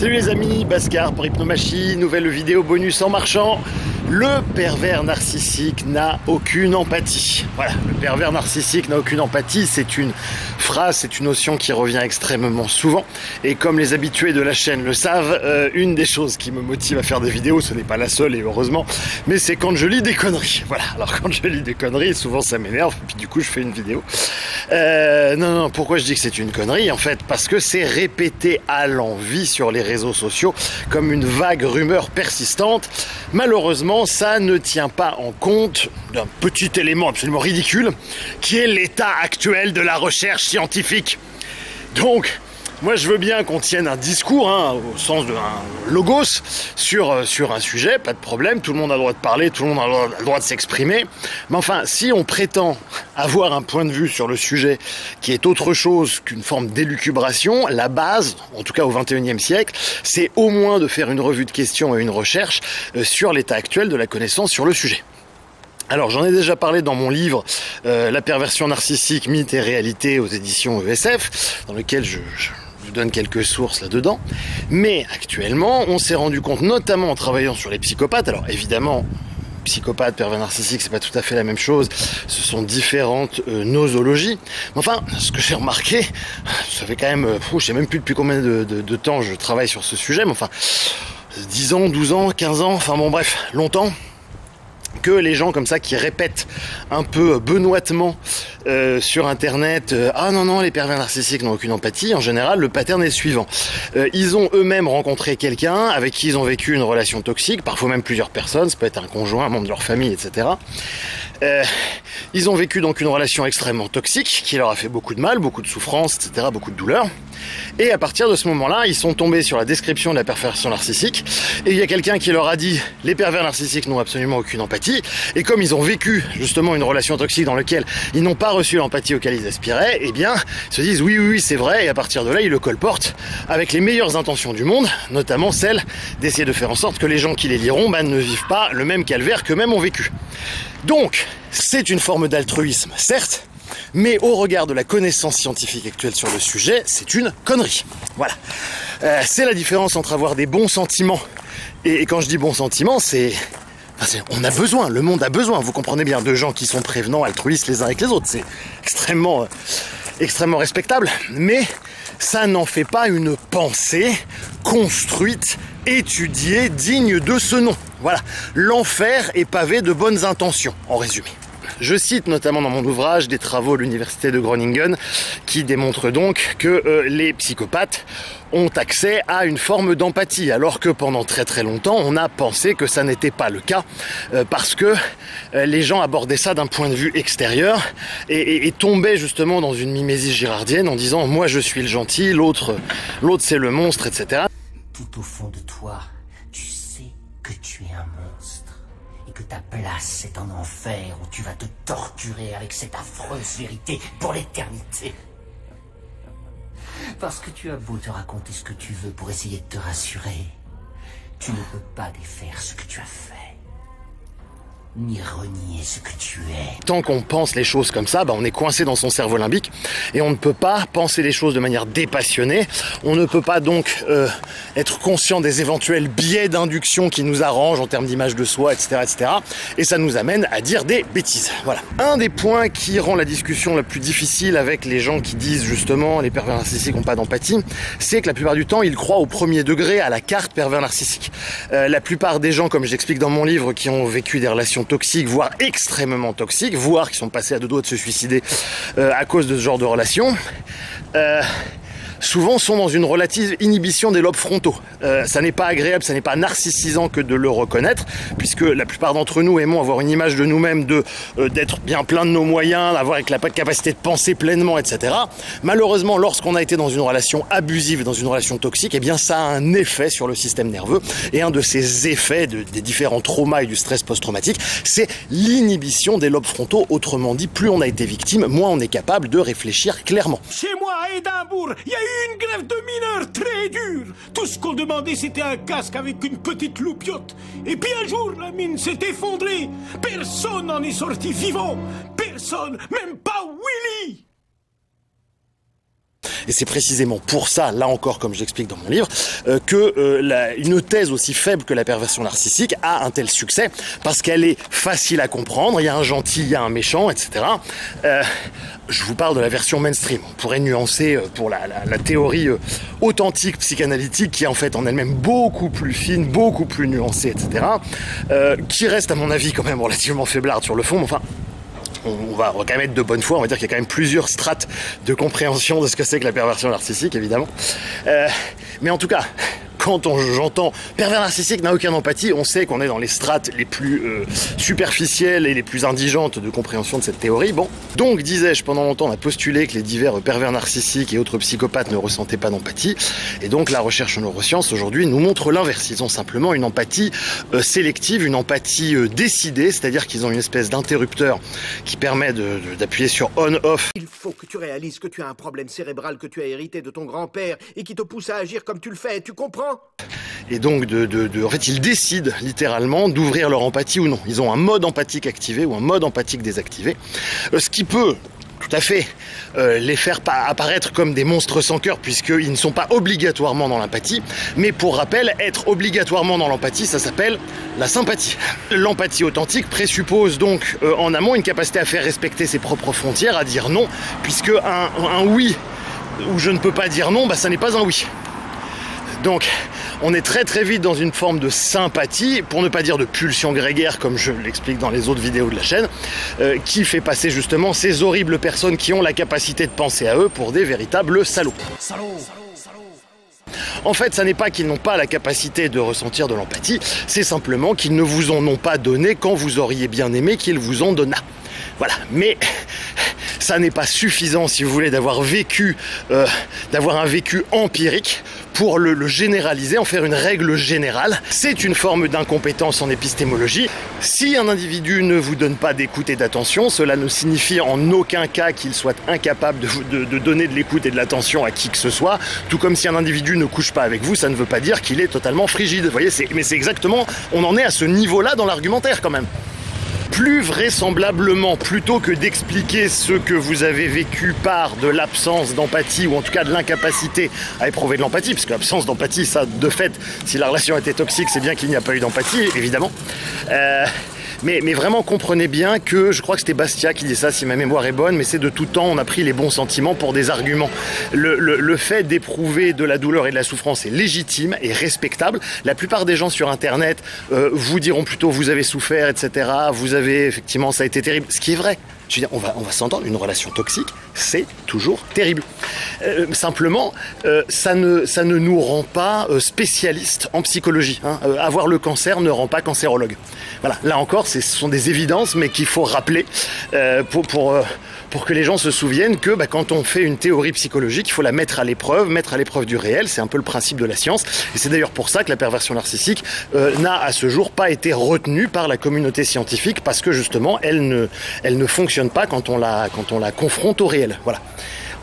Salut les amis, Bascar pour Hypnomachie, nouvelle vidéo bonus en marchant. Le pervers narcissique n'a aucune empathie. Voilà, le pervers narcissique n'a aucune empathie, c'est une phrase, c'est une notion qui revient extrêmement souvent. Et comme les habitués de la chaîne le savent, une des choses qui me motive à faire des vidéos, ce n'est pas la seule et heureusement, mais c'est quand je lis des conneries. Voilà, alors quand je lis des conneries, souvent ça m'énerve, puis du coup je fais une vidéo. Non, pourquoi je dis que c'est une connerie? En fait, parce que c'est répété à l'envi sur les réseaux sociaux comme une vague rumeur persistante. Malheureusement, ça ne tient pas en compte d'un petit élément absolument ridicule qui est l'état actuel de la recherche scientifique. Donc, moi je veux bien qu'on tienne un discours, au sens d'un logos, sur un sujet, pas de problème, tout le monde a le droit de parler, tout le monde a le droit de s'exprimer, mais enfin, si on prétend avoir un point de vue sur le sujet qui est autre chose qu'une forme d'élucubration, la base, en tout cas au XXIe siècle, c'est au moins de faire une revue de questions et une recherche sur l'état actuel de la connaissance sur le sujet. Alors j'en ai déjà parlé dans mon livre La perversion narcissique, mythe et réalité aux éditions ESF, dans lequel je donne quelques sources là-dedans. Mais actuellement, on s'est rendu compte, notamment en travaillant sur les psychopathes, alors évidemment, psychopathe, pervers narcissique, c'est pas tout à fait la même chose, ce sont différentes nosologies. Mais enfin, ce que j'ai remarqué, ça fait quand même, je sais même plus depuis combien de temps je travaille sur ce sujet, mais enfin, 10 ans, 12 ans, 15 ans, enfin bon bref, longtemps, que les gens comme ça qui répètent un peu benoîtement sur internet ah non, les pervers narcissiques n'ont aucune empathie, en général le pattern est suivant. Ils ont eux-mêmes rencontré quelqu'un avec qui ils ont vécu une relation toxique, parfois même plusieurs personnes, ça peut être un conjoint, un membre de leur famille, etc. Ils ont vécu donc une relation extrêmement toxique qui leur a fait beaucoup de mal, beaucoup de souffrance, etc., beaucoup de douleur. Et à partir de ce moment-là, ils sont tombés sur la description de la perversion narcissique. Et il y a quelqu'un qui leur a dit « Les pervers narcissiques n'ont absolument aucune empathie ». Et comme ils ont vécu justement une relation toxique dans laquelle ils n'ont pas reçu l'empathie auquel ils aspiraient, eh bien, ils se disent « Oui, c'est vrai ». Et à partir de là, ils le colportent avec les meilleures intentions du monde, notamment celle d'essayer de faire en sorte que les gens qui les liront ne vivent pas le même calvaire qu'eux-mêmes ont vécu. Donc, c'est une forme d'altruisme, certes, mais au regard de la connaissance scientifique actuelle sur le sujet, c'est une connerie. Voilà. C'est la différence entre avoir des bons sentiments, et quand je dis bons sentiments, on a besoin, le monde a besoin, vous comprenez bien, de gens qui sont prévenants, altruistes les uns avec les autres. C'est extrêmement respectable, mais ça n'en fait pas une pensée construite, étudiée, digne de ce nom. Voilà, l'enfer est pavé de bonnes intentions, en résumé. Je cite notamment dans mon ouvrage des travaux de l'université de Groningen qui démontrent donc que les psychopathes ont accès à une forme d'empathie, alors que pendant très longtemps, on a pensé que ça n'était pas le cas, parce que les gens abordaient ça d'un point de vue extérieur et tombaient justement dans une mimésis girardienne en disant « moi je suis le gentil, l'autre c'est le monstre, etc. » Tout au fond de toi, tu sais que tu es un monstre et que ta place est en enfer où tu vas te torturer avec cette affreuse vérité pour l'éternité. Parce que tu as beau te raconter ce que tu veux pour essayer de te rassurer, tu ne peux pas défaire ce que tu as fait, ni renier ce que tu es. Tant qu'on pense les choses comme ça, on est coincé dans son cerveau limbique et on ne peut pas penser les choses de manière dépassionnée. On ne peut pas donc être conscient des éventuels biais d'induction qui nous arrangent en termes d'image de soi, etc. Et ça nous amène à dire des bêtises. Voilà. Un des points qui rend la discussion la plus difficile avec les gens qui disent justement les pervers narcissiques n'ont pas d'empathie, c'est que la plupart du temps, ils croient au premier degré à la carte pervers narcissique. La plupart des gens, comme j'explique dans mon livre, qui ont vécu des relations toxiques, voire extrêmement toxiques, voire qui sont passés à deux doigts de se suicider à cause de ce genre de relations, souvent sont dans une relative inhibition des lobes frontaux. Ça n'est pas agréable, ça n'est pas narcissisant que de le reconnaître, puisque la plupart d'entre nous aimons avoir une image de nous-mêmes, d'être bien plein de nos moyens, d'avoir la capacité de penser pleinement, etc. Malheureusement, lorsqu'on a été dans une relation abusive, dans une relation toxique, eh bien ça a un effet sur le système nerveux, et un de ces effets des différents traumas et du stress post-traumatique, c'est l'inhibition des lobes frontaux. Autrement dit, plus on a été victime, moins on est capable de réfléchir clairement. Chez moi, à Édimbourg, il y a eu une grève de mineurs très dure. Tout ce qu'on demandait, c'était un casque avec une petite loupiote. Et puis un jour, la mine s'est effondrée. Personne n'en est sorti vivant. Personne, même pas Willy. Et c'est précisément pour ça, là encore, comme j'explique dans mon livre, une thèse aussi faible que la perversion narcissique a un tel succès, parce qu'elle est facile à comprendre, il y a un gentil, il y a un méchant, etc. Je vous parle de la version mainstream. On pourrait nuancer pour la théorie authentique psychanalytique, qui est en fait en elle-même beaucoup plus fine, beaucoup plus nuancée, etc. Qui reste, à mon avis, quand même relativement faiblarde sur le fond, mais enfin... On va quand même être de bonne foi, on va dire qu'il y a quand même plusieurs strates de compréhension de ce que c'est que la perversion narcissique, évidemment. Mais en tout cas, quand j'entends pervers narcissique n'a aucune empathie, on sait qu'on est dans les strates les plus superficielles et les plus indigentes de compréhension de cette théorie. Bon, donc disais-je, pendant longtemps on a postulé que les divers pervers narcissiques et autres psychopathes ne ressentaient pas d'empathie, et donc la recherche en neurosciences aujourd'hui nous montre l'inverse. Ils ont simplement une empathie sélective, une empathie décidée, c'est-à-dire qu'ils ont une espèce d'interrupteur qui permet d'appuyer sur on-off. Il faut que tu réalises que tu as un problème cérébral que tu as hérité de ton grand-père et qui te pousse à agir comme tu le fais, tu comprends ? Et donc, en fait, ils décident littéralement d'ouvrir leur empathie ou non. Ils ont un mode empathique activé ou un mode empathique désactivé. Ce qui peut tout à fait les faire apparaître comme des monstres sans cœur, puisqu'ils ne sont pas obligatoirement dans l'empathie. Mais pour rappel, être obligatoirement dans l'empathie, ça s'appelle la sympathie. L'empathie authentique présuppose donc en amont une capacité à faire respecter ses propres frontières, à dire non, puisque un oui où je ne peux pas dire non, ça n'est pas un oui. Donc, on est très très vite dans une forme de sympathie, pour ne pas dire de pulsion grégaire, comme je l'explique dans les autres vidéos de la chaîne, qui fait passer justement ces horribles personnes qui ont la capacité de penser à eux pour des véritables salauds. En fait, ça n'est pas qu'ils n'ont pas la capacité de ressentir de l'empathie, c'est simplement qu'ils ne vous en ont pas donné quand vous auriez bien aimé qu'ils vous en donnent. Voilà, mais ça n'est pas suffisant, si vous voulez, d'avoir un vécu empirique pour le généraliser, en faire une règle générale. C'est une forme d'incompétence en épistémologie. Si un individu ne vous donne pas d'écoute et d'attention, cela ne signifie en aucun cas qu'il soit incapable de donner de l'écoute et de l'attention à qui que ce soit. Tout comme si un individu ne couche pas avec vous, ça ne veut pas dire qu'il est totalement frigide. Vous voyez, mais c'est exactement, on en est à ce niveau-là dans l'argumentaire quand même. Plus vraisemblablement, plutôt que d'expliquer ce que vous avez vécu par de l'absence d'empathie, ou en tout cas de l'incapacité à éprouver de l'empathie, parce que l'absence d'empathie, ça, de fait, si la relation était toxique, c'est bien qu'il n'y a pas eu d'empathie, évidemment. Mais vraiment, comprenez bien que, je crois que c'était Bastia qui dit ça, si ma mémoire est bonne, mais c'est de tout temps, on a pris les bons sentiments pour des arguments. Le fait d'éprouver de la douleur et de la souffrance est légitime et respectable. La plupart des gens sur Internet vous diront plutôt vous avez souffert, etc. Vous avez, effectivement, ça a été terrible. Ce qui est vrai. Je veux dire, on va s'entendre, une relation toxique, c'est toujours terrible. Simplement, ça ne nous rend pas spécialistes en psychologie. Avoir le cancer ne rend pas cancérologue. Voilà, là encore, ce sont des évidences, mais qu'il faut rappeler pour que les gens se souviennent que quand on fait une théorie psychologique, il faut la mettre à l'épreuve du réel. C'est un peu le principe de la science. Et c'est d'ailleurs pour ça que la perversion narcissique n'a à ce jour pas été retenue par la communauté scientifique, parce que justement, elle ne fonctionne pas quand on la confronte au réel. Voilà.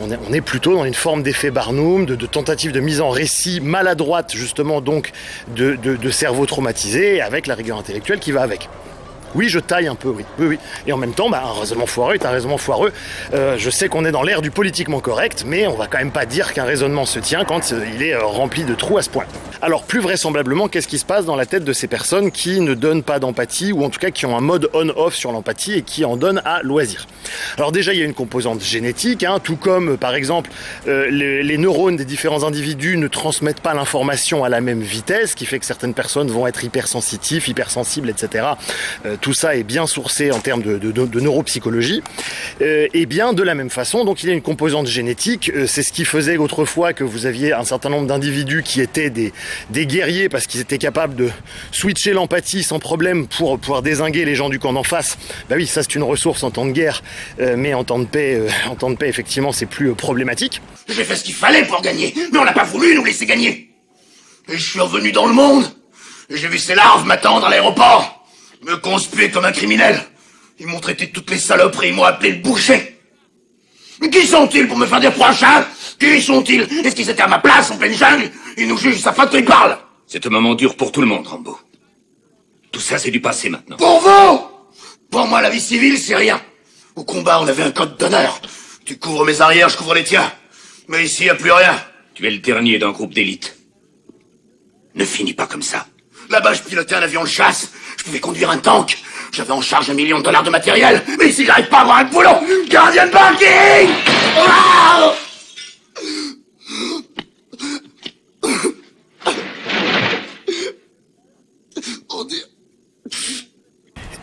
On est plutôt dans une forme d'effet Barnum, de tentative de mise en récit maladroite, justement, donc, de cerveau traumatisé, avec la rigueur intellectuelle qui va avec. Oui, je taille un peu, oui. Et en même temps, un raisonnement foireux est un raisonnement foireux. Je sais qu'on est dans l'ère du politiquement correct, mais on va quand même pas dire qu'un raisonnement se tient quand il est rempli de trous à ce point. Alors, plus vraisemblablement, qu'est-ce qui se passe dans la tête de ces personnes qui ne donnent pas d'empathie, ou en tout cas qui ont un mode on-off sur l'empathie et qui en donnent à loisir? Alors déjà, il y a une composante génétique, tout comme, par exemple, les neurones des différents individus ne transmettent pas l'information à la même vitesse, ce qui fait que certaines personnes vont être hypersensitifs, hypersensibles, etc. Tout ça est bien sourcé en termes de neuropsychologie. Et bien, de la même façon, donc il y a une composante génétique. C'est ce qui faisait autrefois que vous aviez un certain nombre d'individus qui étaient des guerriers, parce qu'ils étaient capables de switcher l'empathie sans problème pour pouvoir dézinguer les gens du camp d'en face. Bah oui, ça c'est une ressource en temps de guerre, mais en temps de paix, effectivement, c'est plus problématique. J'ai fait ce qu'il fallait pour gagner, mais on n'a pas voulu nous laisser gagner. Et je suis revenu dans le monde, et j'ai vu ces larves m'attendre à l'aéroport. Me conspuer comme un criminel. Ils m'ont traité de toutes les saloperies, ils m'ont appelé le boucher. Mais qui sont-ils pour me faire des prochains? Qui sont-ils? Est-ce qu'ils étaient à ma place en pleine jungle? Ils nous jugent sa faute, ils parlent. C'est un moment dur pour tout le monde, Rambo. Tout ça, c'est du passé maintenant. Pour vous! Pour moi, la vie civile, c'est rien. Au combat, on avait un code d'honneur. Tu couvres mes arrières, je couvre les tiens. Mais ici, y a plus rien. Tu es le dernier d'un groupe d'élite. Ne finis pas comme ça. Là-bas, je pilotais un avion de chasse. Je pouvais conduire un tank. J'avais en charge $1 million de matériel. Mais ici, j'arrive pas à avoir un boulot. Gardien de parking. Ah! Oh Dieu.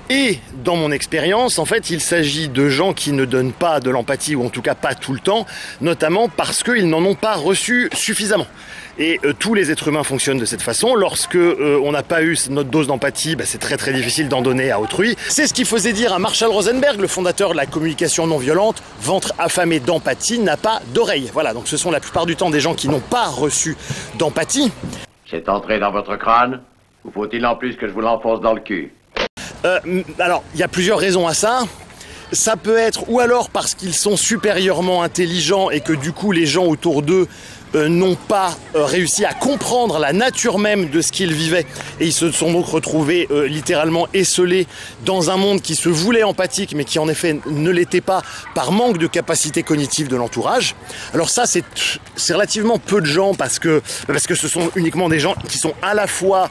Et dans mon expérience, en fait, il s'agit de gens qui ne donnent pas de l'empathie, ou en tout cas pas tout le temps, notamment parce qu'ils n'en ont pas reçu suffisamment. Et tous les êtres humains fonctionnent de cette façon. Lorsque on n'a pas eu notre dose d'empathie, c'est très très difficile d'en donner à autrui. C'est ce qui faisait dire à Marshall Rosenberg, le fondateur de la communication non violente, ventre affamé d'empathie n'a pas d'oreille. Voilà, donc ce sont la plupart du temps des gens qui n'ont pas reçu d'empathie. C'est entré dans votre crâne, ou faut-il en plus que je vous l'enfonce dans le cul? Alors, il y a plusieurs raisons à ça. Ça peut être ou alors parce qu'ils sont supérieurement intelligents et que du coup les gens autour d'eux n'ont pas réussi à comprendre la nature même de ce qu'ils vivaient et ils se sont donc retrouvés littéralement esselés dans un monde qui se voulait empathique mais qui en effet ne l'était pas par manque de capacité cognitive de l'entourage. Alors ça c'est relativement peu de gens parce que ce sont uniquement des gens qui sont à la fois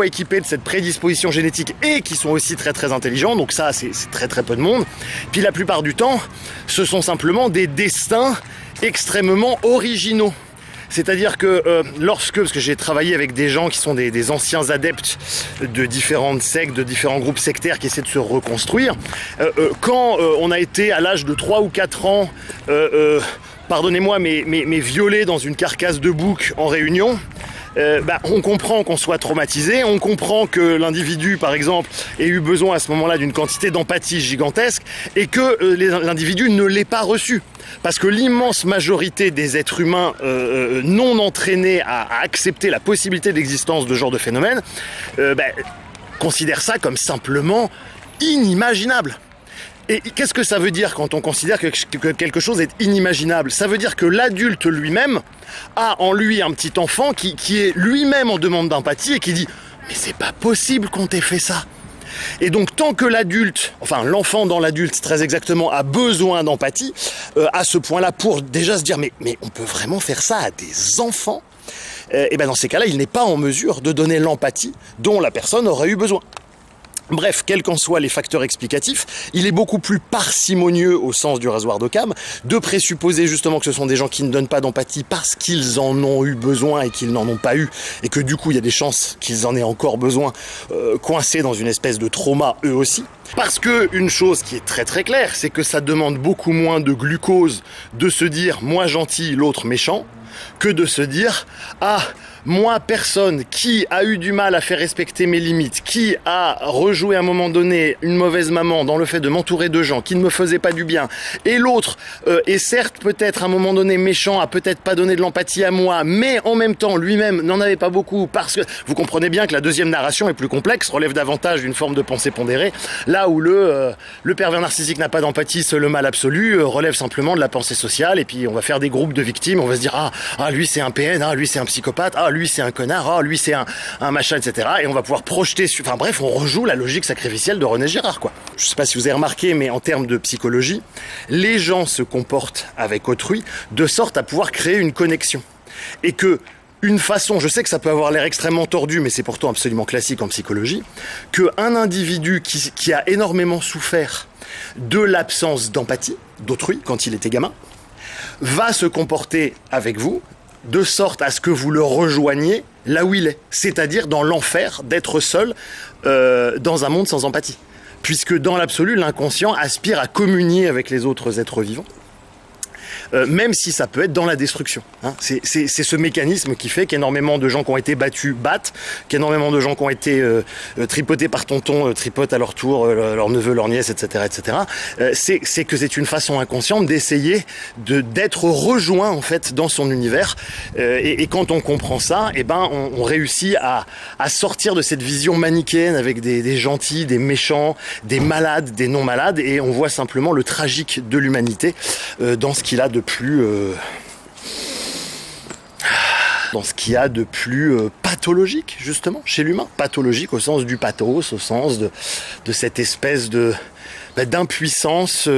équipés de cette prédisposition génétique et qui sont aussi très très intelligents, donc ça c'est très très peu de monde. Puis la plupart du temps ce sont simplement des destins extrêmement originaux. C'est-à-dire que parce que j'ai travaillé avec des gens qui sont des anciens adeptes de différentes sectes, de différents groupes sectaires qui essaient de se reconstruire, quand on a été à l'âge de 3 ou 4 ans, pardonnez-moi, mais violé dans une carcasse de bouc en Réunion, on comprend qu'on soit traumatisé, on comprend que l'individu, par exemple, ait eu besoin à ce moment-là d'une quantité d'empathie gigantesque et que l'individu ne l'ait pas reçu. Parce que l'immense majorité des êtres humains non entraînés à accepter la possibilité d'existence de ce genre de phénomène considèrent ça comme simplement inimaginable. Et qu'est-ce que ça veut dire quand on considère que quelque chose est inimaginable? Ça veut dire que l'adulte lui-même a en lui un petit enfant qui est lui-même en demande d'empathie et qui dit « Mais c'est pas possible qu'on t'ait fait ça !» Et donc tant que l'adulte, enfin l'enfant dans l'adulte très exactement, a besoin d'empathie, à ce point-là pour déjà se dire « Mais on peut vraiment faire ça à des enfants ?» Et dans ces cas-là, il n'est pas en mesure de donner l'empathie dont la personne aurait eu besoin. Bref, quels qu'en soient les facteurs explicatifs, il est beaucoup plus parcimonieux au sens du rasoir d'Occam de présupposer justement que ce sont des gens qui ne donnent pas d'empathie parce qu'ils en ont eu besoin et qu'ils n'en ont pas eu et que du coup il y a des chances qu'ils en aient encore besoin, coincés dans une espèce de trauma eux aussi. Parce que une chose qui est très très claire, c'est que ça demande beaucoup moins de glucose de se dire moi gentil, l'autre méchant, que de se dire ah moi, personne qui a eu du mal à faire respecter mes limites, qui a rejoué à un moment donné une mauvaise maman dans le fait de m'entourer de gens qui ne me faisaient pas du bien, et l'autre est certes peut-être à un moment donné méchant, a peut-être pas donné de l'empathie à moi, mais en même temps lui-même n'en avait pas beaucoup parce que vous comprenez bien que la deuxième narration est plus complexe, relève davantage d'une forme de pensée pondérée, là où le pervers narcissique n'a pas d'empathie, c'est le mal absolu, relève simplement de la pensée sociale, et puis on va faire des groupes de victimes, on va se dire ah lui c'est un PN, ah lui c'est un psychopathe, ah lui c'est un connard, oh, lui c'est un machin, etc. Et on va pouvoir projeter, enfin bref, on rejoue la logique sacrificielle de René Girard, quoi. Je sais pas si vous avez remarqué, mais en termes de psychologie, les gens se comportent avec autrui de sorte à pouvoir créer une connexion. Et que une façon, je sais que ça peut avoir l'air extrêmement tordu, mais c'est pourtant absolument classique en psychologie, qu'un individu qui a énormément souffert de l'absence d'empathie d'autrui quand il était gamin, va se comporter avec vous de sorte à ce que vous le rejoigniez là où il est, c'est-à-dire dans l'enfer d'être seul dans un monde sans empathie. Puisque dans l'absolu, l'inconscient aspire à communier avec les autres êtres vivants, même si ça peut être dans la destruction. Hein. C'est ce mécanisme qui fait qu'énormément de gens qui ont été battus battent, qu'énormément de gens qui ont été tripotés par tonton tripotent à leur tour leurs neveux, leurs nièces, etc. etc. C'est que c'est une façon inconsciente d'essayer d'être rejoint en fait dans son univers. Et quand on comprend ça, on réussit à sortir de cette vision manichéenne avec des gentils, des méchants, des malades, des non malades, et on voit simplement le tragique de l'humanité dans ce qu'il a de plus pathologique justement chez l'humain, pathologique au sens du pathos, au sens de cette espèce d'impuissance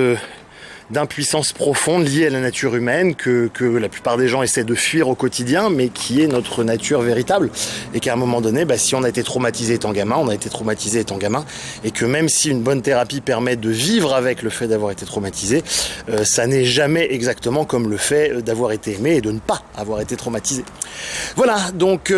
d'impuissance profonde liée à la nature humaine que la plupart des gens essaient de fuir au quotidien, mais qui est notre nature véritable. Et qu'à un moment donné, si on a été traumatisé étant gamin, on a été traumatisé étant gamin, et que même si une bonne thérapie permet de vivre avec le fait d'avoir été traumatisé, ça n'est jamais exactement comme le fait d'avoir été aimé et de ne pas avoir été traumatisé. Voilà, donc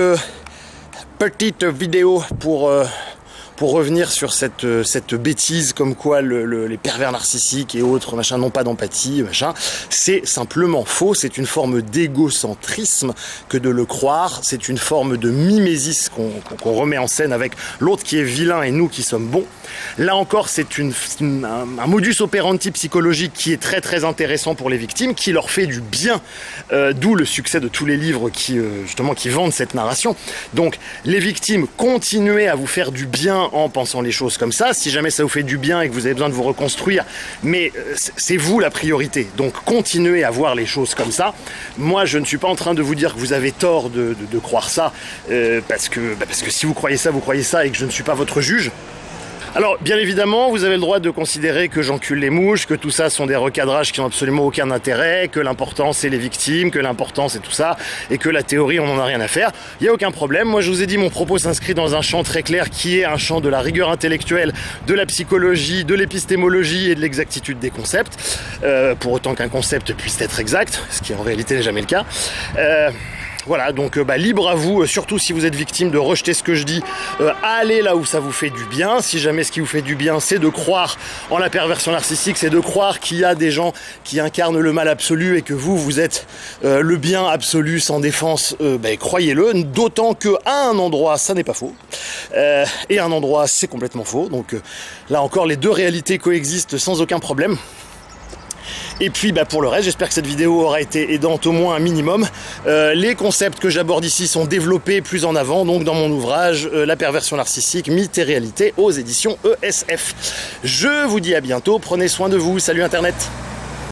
petite vidéo pour revenir sur cette bêtise comme quoi les pervers narcissiques et autres machin n'ont pas d'empathie, machin, c'est simplement faux, c'est une forme d'égocentrisme que de le croire, c'est une forme de mimésis qu'on remet en scène avec l'autre qui est vilain et nous qui sommes bons. Là encore, c'est un modus operandi psychologique qui est très très intéressant pour les victimes, qui leur fait du bien, d'où le succès de tous les livres qui vendent cette narration. Donc les victimes, continuez à vous faire du bien en pensant les choses comme ça, si jamais ça vous fait du bien et que vous avez besoin de vous reconstruire, mais c'est vous la priorité, donc continuez à voir les choses comme ça. Moi je ne suis pas en train de vous dire que vous avez tort de croire ça, parce que si vous croyez ça et que je ne suis pas votre juge. Alors, bien évidemment, vous avez le droit de considérer que j'encule les mouches, que tout ça sont des recadrages qui n'ont absolument aucun intérêt, que l'important c'est les victimes, que l'important c'est tout ça, et que la théorie on n'en a rien à faire. Il n'y a aucun problème. Moi je vous ai dit, mon propos s'inscrit dans un champ très clair qui est un champ de la rigueur intellectuelle, de la psychologie, de l'épistémologie et de l'exactitude des concepts, pour autant qu'un concept puisse être exact, ce qui en réalité n'est jamais le cas. Voilà, donc libre à vous, surtout si vous êtes victime, de rejeter ce que je dis, allez là où ça vous fait du bien. Si jamais ce qui vous fait du bien, c'est de croire en la perversion narcissique, c'est de croire qu'il y a des gens qui incarnent le mal absolu et que vous êtes le bien absolu sans défense, croyez-le, d'autant qu'à un endroit, ça n'est pas faux, et à un endroit, c'est complètement faux. Donc là encore, les deux réalités coexistent sans aucun problème. Et puis pour le reste, j'espère que cette vidéo aura été aidante au moins un minimum. Les concepts que j'aborde ici sont développés plus en avant, donc dans mon ouvrage La perversion narcissique, mythe et réalité aux éditions ESF. Je vous dis à bientôt, prenez soin de vous, salut Internet.